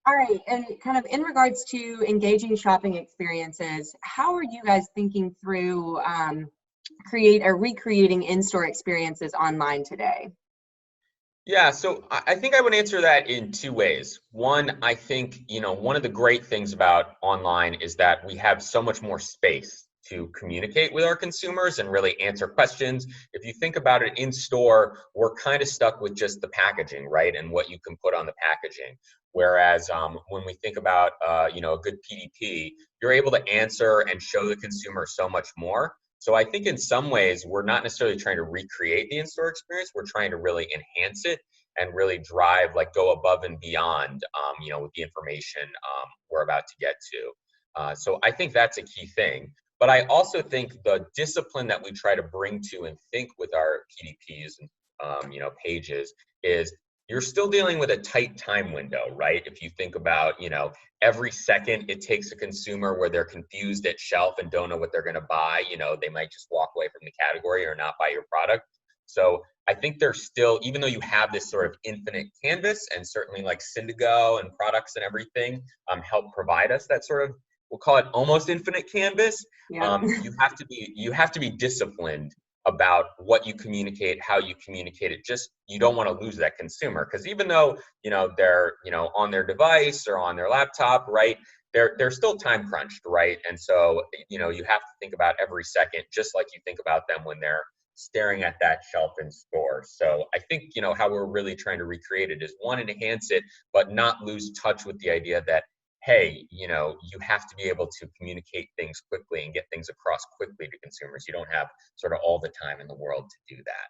All right, and kind of in regards to engaging shopping experiences, how are you guys thinking through create or recreating in-store experiences online today? Yeah, so I think I would answer that in two ways. One, I think, one of the great things about online is that we have so much more space to communicate with our consumers and really answer questions. If you think about it in store, we're kind of stuck with just the packaging, right? And what you can put on the packaging. Whereas when we think about, a good PDP, you're able to answer and show the consumer so much more. So I think in some ways, we're not necessarily trying to recreate the in-store experience. We're trying to really enhance it and really drive, like go above and beyond, with the information we're about to get to. So I think that's a key thing. But I also think the discipline that we try to bring to and think with our PDPs and pages is you're still dealing with a tight time window, right? If you think about, every second it takes a consumer where they're confused at shelf and don't know what they're going to buy, they might just walk away from the category or not buy your product. So I think there's still, even though you have this sort of infinite canvas, and certainly like Syndigo and products and everything help provide us that sort of, we'll call it almost infinite canvas. Yeah. You have to be disciplined about what you communicate, how you communicate it. Just, you don't want to lose that consumer, because even though they're on their device or on their laptop, right, they're still time crunched, right? And so you have to think about every second, just like you think about them when they're staring at that shelf in store. So I think how we're really trying to recreate it is, one, enhance it, but not lose touch with the idea that, hey, you have to be able to communicate things quickly and get things across quickly to consumers. You don't have sort of all the time in the world to do that.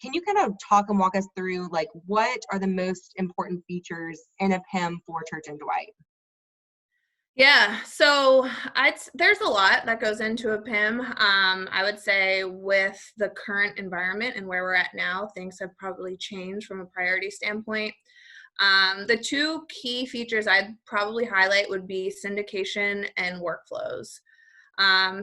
Can you kind of talk and walk us through, like, what are the most important features in a PIM for Church and Dwight? Yeah, so there's a lot that goes into a PIM. I would say with the current environment and where we're at now, things have probably changed from a priority standpoint. The two key features I'd probably highlight would be syndication and workflows.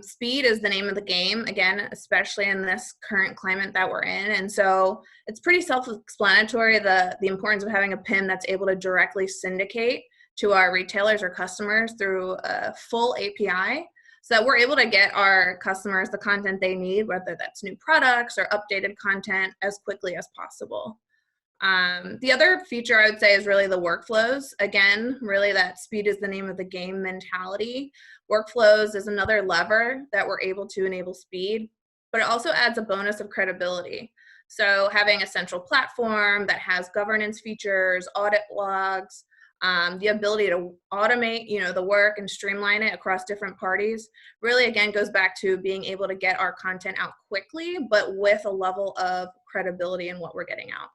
Speed is the name of the game, again, especially in this current climate that we're in. And so it's pretty self-explanatory, the importance of having a PIM that's able to directly syndicate to our retailers or customers through a full API, so that we're able to get our customers the content they need, whether that's new products or updated content, as quickly as possible. The other feature I would say is really the workflows. Again, really that speed is the name of the game mentality. Workflows is another lever that we're able to enable speed, but it also adds a bonus of credibility. So having a central platform that has governance features, audit logs, the ability to automate, the work and streamline it across different parties, really, again, goes back to being able to get our content out quickly, but with a level of credibility in what we're getting out.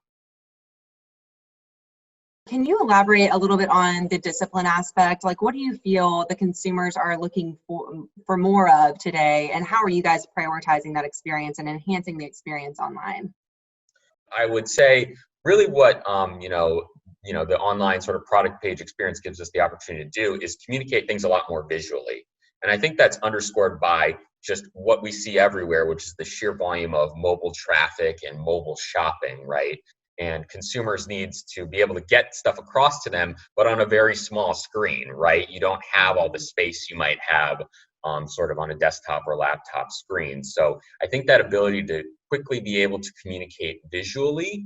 Can you elaborate a little bit on the discipline aspect? Like, what do you feel the consumers are looking for more of today, and how are you guys prioritizing that experience and enhancing the experience online? I would say really what the online sort of product page experience gives us the opportunity to do is communicate things a lot more visually. And I think that's underscored by just what we see everywhere, which is the sheer volume of mobile traffic and mobile shopping, right? And consumers needs to be able to get stuff across to them, but on a very small screen, right? You don't have all the space you might have sort of on a desktop or laptop screen. So I think that ability to quickly be able to communicate visually,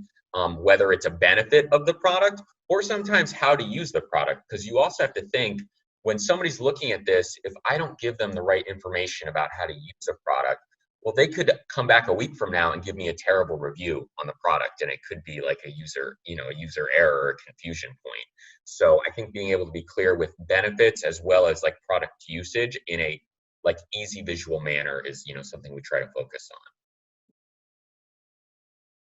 whether it's a benefit of the product or sometimes how to use the product, because you also have to think, when somebody's looking at this, if I don't give them the right information about how to use a product, well, they could come back a week from now and give me a terrible review on the product, and it could be like a user error or confusion point. So I think being able to be clear with benefits as well as like product usage in a like easy visual manner is something we try to focus on.